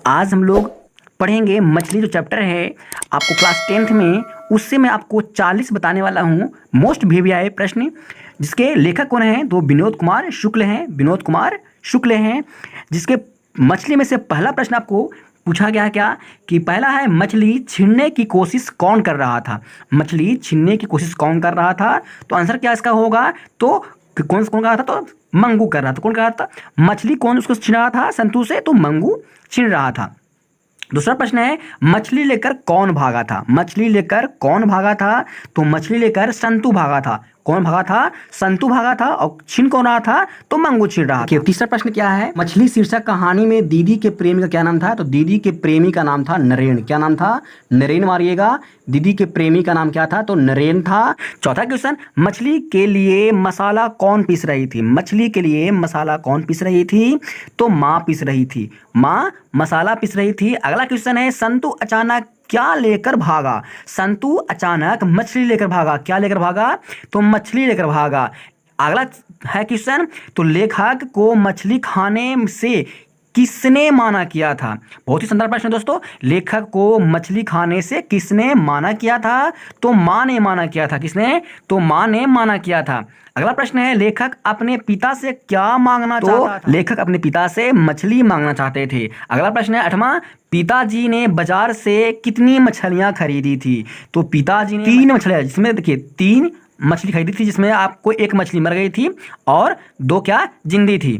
आज हम लोग पढ़ेंगे मछली जो चैप्टर है आपको क्लास 10th में, उससे मैं आपको 40 बताने वाला हूँ मोस्ट VVI प्रश्न, जिसके लेखक कौन हैं तो विनोद कुमार शुक्ल हैं। विनोद कुमार शुक्ल हैं, जिसके मछली में से पहला प्रश्न आपको पूछा गया है क्या कि पहला है मछली छीनने की कोशिश कौन कर रहा था। मछली छीनने की कोशिश कौन कर रहा था, तो आंसर क्या इसका होगा, तो कौन कर रहा था, तो मंगू कर रहा था। कौन कर रहा था, मछली कौन उसको छीन रहा था संतू से, तो मंगू छीन रहा था। दूसरा प्रश्न है मछली लेकर कौन भागा था। मछली लेकर कौन भागा था, तो मछली लेकर संतू भागा था। कौन भागा था, संतू भागा था। और छीन कौन रहा था, तो मंगू छीन रहा था। तीसरा प्रश्न क्या है, मछली शीर्षक कहानी में दीदी के प्रेमी का क्या नाम था, तो दीदी के प्रेमी का नाम था नरेन। क्या नाम था, नरेन मारिएगा। दीदी के प्रेमी का नाम क्या था, तो नरेन था। चौथा क्वेश्चन, मछली के लिए मसाला कौन पीस रही थी। मछली के लिए मसाला कौन पीस रही थी, तो माँ पीस रही थी। माँ मसाला पीस रही थी। अगला क्वेश्चन है संतू अचानक क्या लेकर भागा। संतू अचानक मछली लेकर भागा। क्या लेकर भागा, तो मछली लेकर भागा। अगला है क्वेश्चन, तो लेखक को मछली खाने से किसने माना किया था। बहुत ही सुंदर प्रश्न दोस्तों। लेखक को मछली खाने से किसने माना किया था, तो माँ ने माना किया था। किसने, तो माँ ने माना किया था। अगला प्रश्न है लेखक अपने पिता से क्या मांगना चाहता था। लेखक अपने पिता से मछली मांगना चाहते थे। अगला प्रश्न है 8वां, पिताजी ने बाजार से कितनी मछलियां खरीदी थी, तो पिताजी ने 3 मछलियां, जिसमें देखिए 3 मछली खरीदी थी, जिसमें आपको 1 मछली मर गई थी और 2 क्या जिंदी थी।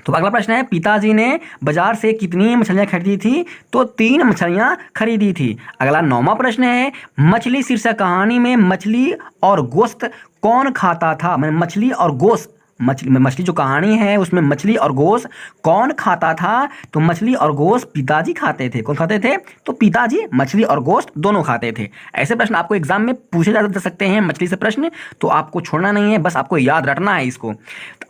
तो अगला प्रश्न है पिताजी ने बाजार से कितनी मछलियां खरीदी थी, तो 3 मछलियां खरीदी थी। अगला 9वां प्रश्न है मछली शीर्षक कहानी में मछली और गोश्त कौन खाता था। मछली और गोश्त, मछली जो कहानी है उसमें मछली और गोश्त कौन खाता था, तो मछली और गोश्त पिताजी खाते थे। कौन खाते थे, तो पिताजी मछली और गोश्त दोनों खाते थे। ऐसे प्रश्न आपको एग्जाम में पूछे जा सकते हैं मछली से प्रश्न, तो आपको छोड़ना नहीं है, बस आपको याद रखना है इसको।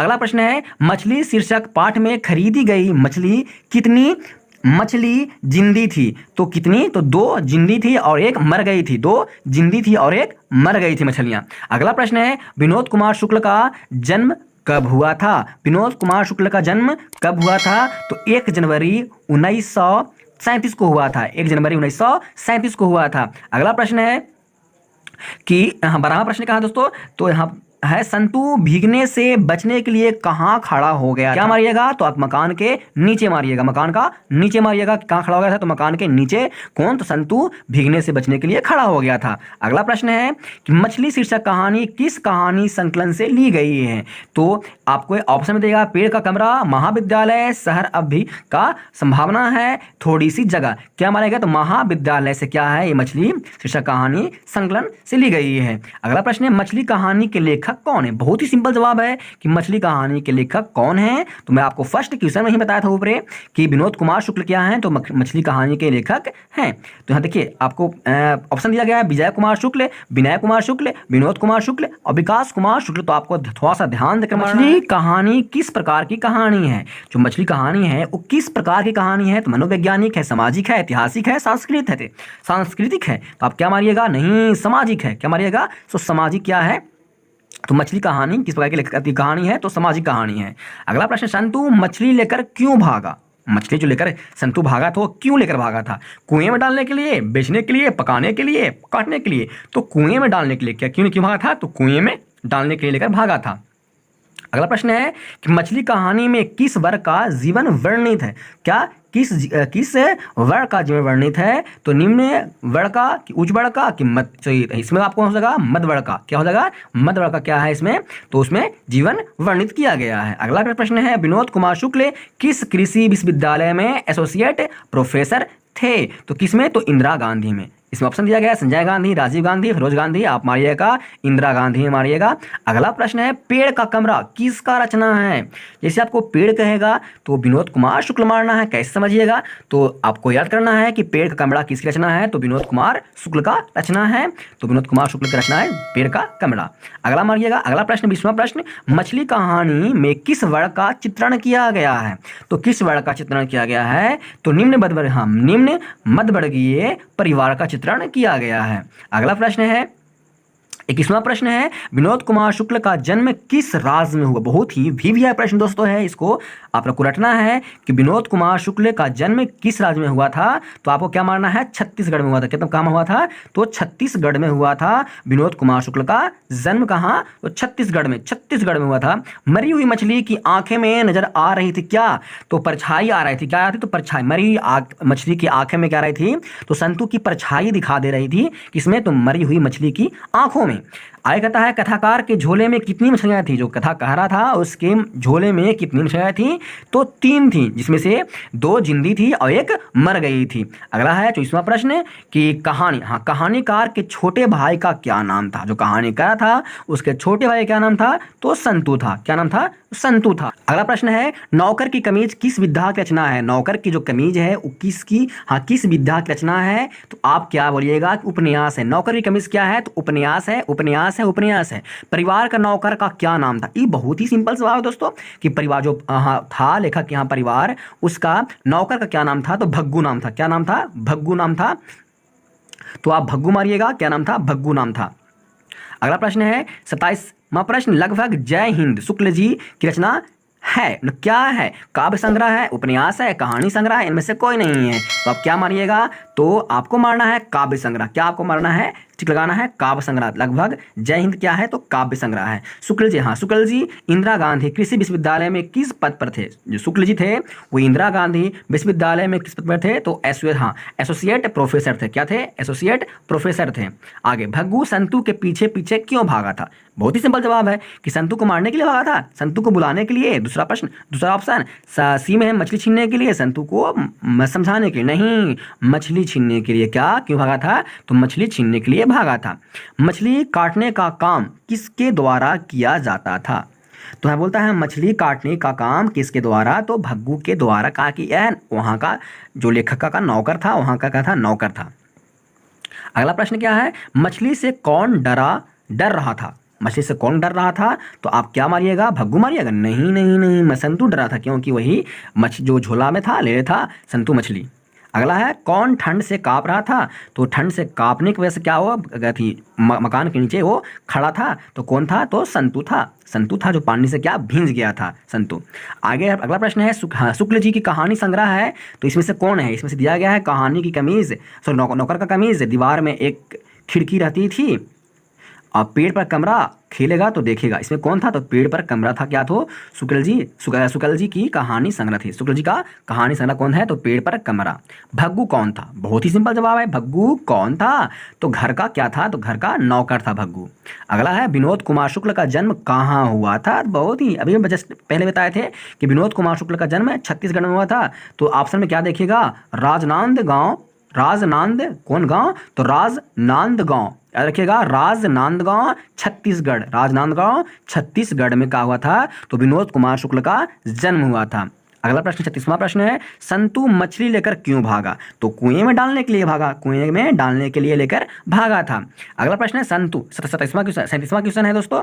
अगला प्रश्न है मछली शीर्षक पाठ में खरीदी गई मछली कितनी मछली जिंदी थी, तो कितनी, तो 2 जिंदी थी और 1 मर गई थी। 2 जिंदी थी और 1 मर गई थी मछलियां। अगला प्रश्न है विनोद कुमार शुक्ल का जन्म कब हुआ था। विनोद कुमार शुक्ल का जन्म कब हुआ था, तो 1 जनवरी 1937 को हुआ था। 1 जनवरी 1937 को हुआ था। अगला प्रश्न है कि 12वां प्रश्न कहा दोस्तों, तो यहाँ है संतू भीगने से बचने के लिए कहाँ खड़ा हो गया। क्या मारिएगा, तो आप मकान के नीचे मारिएगा। मकान का नीचे मारिएगा। कहाँ खड़ा हो गया था, तो मकान के नीचे। कौन, तो संतू भीगने से बचने के लिए खड़ा हो गया था। अगला प्रश्न है कि मछली शीर्षक कहानी किस कहानी संकलन से ली गई है, तो आपको ऑप्शन में देगा पेड़ का कमरा, महाविद्यालय, शहर अभी का संभावना है, थोड़ी सी जगह। क्या मारेगा, तो महाविद्यालय से क्या है, ये मछली शीर्षक कहानी संकलन से ली गई है। अगला प्रश्न है मछली कहानी के लेखक कौन है। बहुत ही सिंपल जवाब है कि मछली कहानी के लेखक कौन है, तो मैं आपको फर्स्ट क्वेश्चन में ही बताया था ऊपर कि विनोद कुमार शुक्ल क्या हैं, तो मछली कहानी के लेखक हैं। तो यहाँ देखिए आपको ऑप्शन दिया गया है विजय कुमार शुक्ल, विनय कुमार शुक्ल, विनोद कुमार शुक्ल और विकास कुमार शुक्ल। तो आपको थोड़ा सा ध्यान देकर, मछली कहानी किस प्रकार की कहानी है। जो मछली कहानी है वो किस प्रकार की कहानी है, तो मनोवैज्ञानिक है, सामाजिक है, ऐतिहासिक है, सांस्कृतिक है। तो आप क्या मारिएगा, नहीं सामाजिक है। क्या मारिएगा, तो सामाजिक क्या है, तो मछली कहानी किस प्रकार की लेखक की कहानी है, तो सामाजिक कहानी है। अगला प्रश्न संतू मछली लेकर क्यों भागा। मछली जो लेकर संतू भागा था वो क्यों लेकर भागा था, कुएं में डालने के लिए, बेचने के लिए, पकाने के लिए, काटने के लिए, तो कुएं में डालने के लिए। क्या क्यों भागा था, तो कुएं में डालने के लिए लेकर भागा था। अगला प्रश्न है कि मछली कहानी में किस वर्ग का जीवन वर्णित है। क्या किस वर्ग का जीवन वर्णित है, तो निम्न वर्ग का कि उच्च वर्ग का कि मध्य। इसमें आपको हो जाएगा मध्य वर्ग का। क्या हो जाएगा, मध्य वर्ग का क्या है इसमें, तो उसमें जीवन वर्णित किया गया है। अगला प्रश्न है विनोद कुमार शुक्ल किस कृषि विश्वविद्यालय में एसोसिएट प्रोफेसर थे, तो किसमें, तो इंदिरा गांधी में। इसमें ऑप्शन दिया गया है संजय गांधी, राजीव गांधी, फिरोज गांधी। आप मारिएगा इंदिरा गांधी में मारिएगा। अगला प्रश्न है पेड़ का कमरा किसका रचना है। जैसे आपको पेड़ कहेगा तो विनोद कुमार शुक्ल मारना है। कैसे समझिएगा, तो आपको याद करना है कि पेड़ का कमरा किसकी रचना है, तो विनोद कुमार शुक्ल का रचना है। तो विनोद कुमार शुक्ल की रचना है पेड़ का कमरा। अगला मारिएगा। अगला प्रश्न 20वां प्रश्न मछली कहानी में किस वर्ग का चित्रण किया गया है, तो किस वर्ग का चित्रण किया गया है, तो निम्न मध्यवर्गीय परिवार का चित्रण किया गया है। अगला प्रश्न है 21वां प्रश्न है विनोद कुमार शुक्ल का जन्म किस राज्य में हुआ। बहुत ही VVI प्रश्न दोस्तों है, इसको आपको रटना है कि विनोद कुमार शुक्ल का जन्म किस राज्य में हुआ था, तो आपको क्या मारना है, छत्तीसगढ़ में हुआ था। कितना कहाँ हुआ था, तो छत्तीसगढ़ में हुआ था विनोद कुमार शुक्ल का जन्म। कहाँ, तो छत्तीसगढ़ में हुआ था। मरी हुई मछली की आंखें में नजर आ रही थी क्या, तो परछाई आ रही थी। क्या आ रही थी, तो परछाई। मरी मछली की आंखें में क्या आ रही थी, तो संतू की परछाई दिखा दे रही थी। किसमें, तो मरी हुई मछली की आंखों में। आगे कहता है कथाकार के झोले में कितनी मछलियां थी, जो कथा कह रहा था उसके झोले में कितनी मछलियां थी, तो 3 थी, जिसमें से 2 जिंदी थी और 1 मर गई थी। अगला है 24वां प्रश्न कि कहानी, हाँ, कहानीकार के छोटे भाई का क्या नाम था। जो कहानीकार था उसके छोटे भाई का क्या नाम था, तो संतू था। क्या नाम था, संतू था। अगला प्रश्न है नौकर की कमीज किस विधा की रचना है। नौकर की जो कमीज है वो किसकी, हाँ, किस विधा की रचना है, तो आप क्या बोलिएगा, उपन्यास है। नौकर की कमीज क्या है, तो उपन्यास है, उपन्यास है, उपन्यास है। परिवार का नौकर का क्या नाम था। ये बहुत ही सिंपल सवाल है दोस्तों कि परिवार जो था लेखक यहाँ परिवार, उसका नौकर का क्या नाम था, तो भग्गू नाम था। क्या नाम था, भग्गू नाम था। तो आप भग्गू मारिएगा, क्या नाम था, भग्गू नाम था। अगला प्रश्न है 27वां प्रश्न, लगभग जय हिंद शुक्ल जी की रचना है, क्या है, काव्य संग्रह है, उपन्यास है, कहानी संग्रह है, इनमें से कोई नहीं है। तो आप क्या मारिएगा, तो आपको मारना है काव्य संग्रह। क्या आपको मारना है, टिक लगाना है, काव्य संग्रह। लगभग जय हिंद क्या है, तो काव्य संग्रह है। शुक्ल जी, हाँ, शुक्ल जी इंदिरा गांधी कृषि विश्वविद्यालय में किस पद पर थे। जो शुक्ल जी थे वो इंदिरा गांधी विश्वविद्यालय में किस पद पर थे, तो एसोसिएट प्रोफेसर थे। क्या थे, एसोसिएट प्रोफेसर थे। आगे, भग्गू संतू के पीछे पीछे क्यों भागा था। बहुत ही सिंपल जवाब है कि संतू को मारने के लिए भागा था, संतू को बुलाने के लिए। दूसरा प्रश्न, दूसरा ऑप्शन, सी में है मछली छीनने के लिए, संतू को समझाने के लिए नहीं, मछली छीनने के लिए। क्या, क्यों भागा था, तो मछली छीनने के लिए भागा था। मछली काटने का काम किसके द्वारा किया जाता था, तो यहाँ बोलता है मछली काटने का काम किसके द्वारा, तो भग्गू के द्वारा। कहा कि यह वहाँ का जो लेखक का नौकर था, वहाँ का क्या था, नौकर था। अगला प्रश्न क्या है, मछली से कौन डर रहा था। मछली से कौन डर रहा था, तो आप क्या मारिएगा, भग्गू मारिएगा। नहीं नहीं नहीं, मैं संतू डर रहा था, क्योंकि वही मछली जो झोला में था ले रहा था संतू मछली। अगला है कौन ठंड से कांप रहा था, तो ठंड से कांपने की वजह से क्या हुआ, थी मकान के नीचे वो खड़ा था, तो कौन था, तो संतू था। संतू था जो पानी से क्या भींज गया था, संतू। आगे अगला प्रश्न है शुक्ल जी की कहानी संग्रह है, तो इसमें से कौन है। इसमें से दिया गया है कहानी की कमीज, नौकर का कमीज, दीवार में एक खिड़की रहती थी और पेड़ पर कमरा, खेलेगा तो देखेगा। इसमें कौन था, तो पेड़ पर कमरा था। क्या तो शुक्ल जी की कहानी संग्रह थी। शुक्ल जी का कहानी संग्रह कौन है, तो पेड़ पर कमरा। भग्गू कौन था, बहुत ही सिंपल जवाब है, भग्गू कौन था, तो घर का क्या था, तो घर का नौकर था भग्गू। अगला है विनोद कुमार शुक्ल का जन्म कहाँ हुआ था। बहुत ही अभी जस्ट पहले बताए थे कि विनोद कुमार शुक्ल का जन्म छत्तीसगढ़ में हुआ था। तो ऑप्शन में क्या देखिएगा, राजनांदगांव, कौन गांव, तो राजनांदगांव, याद रखिएगा, राजनांदगांव छत्तीसगढ़, राजनांदगांव छत्तीसगढ़ में क्या हुआ था, तो विनोद कुमार शुक्ल का जन्म हुआ था। अगला प्रश्न 36वां प्रश्न है संतू मछली लेकर क्यों भागा, तो कुएं में डालने के लिए भागा, कुएं में डालने के लिए लेकर भागा था। अगला प्रश्न है संतू 37वां क्वेश्चन है दोस्तों,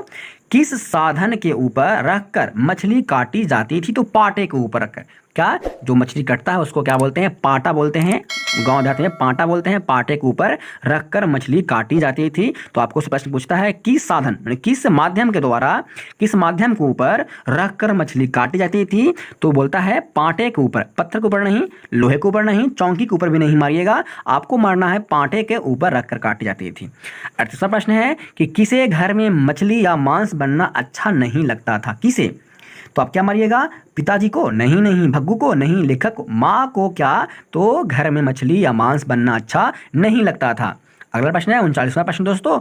किस साधन के ऊपर रखकर मछली काटी जाती थी, तो पाटे के ऊपर रखकर। क्या, जो मछली कटता है उसको क्या बोलते हैं, पाटा बोलते हैं, गांव जाते हैं पाटा बोलते हैं। पाटे के ऊपर रखकर मछली काटी जाती थी। तो आपको प्रश्न पूछता है किस साधन, यानी किस माध्यम के द्वारा, किस माध्यम के ऊपर रखकर मछली काटी जाती थी, तो बोलता है पाटे के ऊपर, पत्थर के ऊपर नहीं, लोहे के ऊपर नहीं, चौकी के ऊपर भी नहीं मारिएगा, आपको मारना है पाटे के ऊपर रखकर काटी जाती थी। 38वां प्रश्न है कि किसे घर में मछली या मांस बनना अच्छा नहीं लगता था, किसे, तो आप क्या मारिएगा, पिताजी को नहीं, नहीं भग्गू को नहीं, लेखक को, माँ को क्या, तो घर में मछली या मांस बनना अच्छा नहीं लगता था। अगला प्रश्न है 39वां प्रश्न दोस्तों,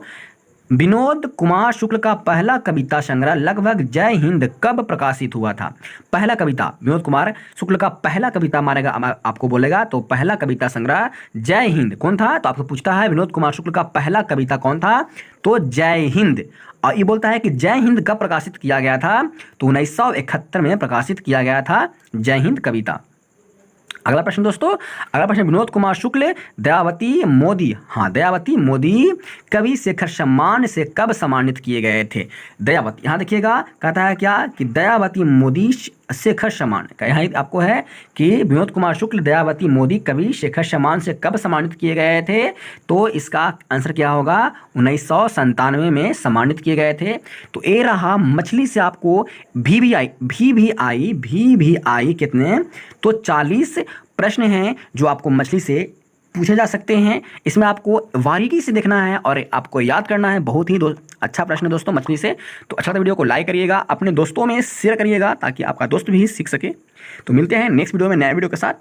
विनोद कुमार शुक्ल का पहला कविता संग्रह लगभग जय हिंद कब प्रकाशित हुआ था। पहला कविता, विनोद कुमार शुक्ल का पहला कविता मारेगा, आपको बोलेगा तो पहला कविता संग्रह जय हिंद कौन था, तो आपको पूछता है विनोद कुमार शुक्ल का पहला कविता कौन था, तो जय हिंद। और ये बोलता है कि जय हिंद कब प्रकाशित किया गया था, तो 1971 में प्रकाशित किया गया था जय हिंद कविता। अगला प्रश्न दोस्तों, अगला प्रश्न विनोद कुमार शुक्ल दयावती मोदी, हाँ दयावती मोदी कवि शेखर सम्मान से कब सम्मानित किए गए थे। दयावती, यहाँ देखिएगा कहता है क्या कि दयावती मोदी शेखर सम्मान का यहाँ आपको है कि विनोद कुमार शुक्ल, दयावती मोदी, कवि शेखर सम्मान से कब सम्मानित किए गए थे? तो इसका आंसर क्या होगा? 1997 में सम्मानित किए गए थे। तो ए रहा मछली से आपको वीवीआई कितने? तो 40 प्रश्न हैं जो आपको मछली से पूछे जा सकते हैं। इसमें आपको बारीकी से देखना है और आपको याद करना है। बहुत ही अच्छा प्रश्न है दोस्तों मछली से। तो अच्छा तो वीडियो को लाइक करिएगा, अपने दोस्तों में शेयर करिएगा ताकि आपका दोस्त भी सीख सके। तो मिलते हैं नेक्स्ट वीडियो में नए वीडियो के साथ।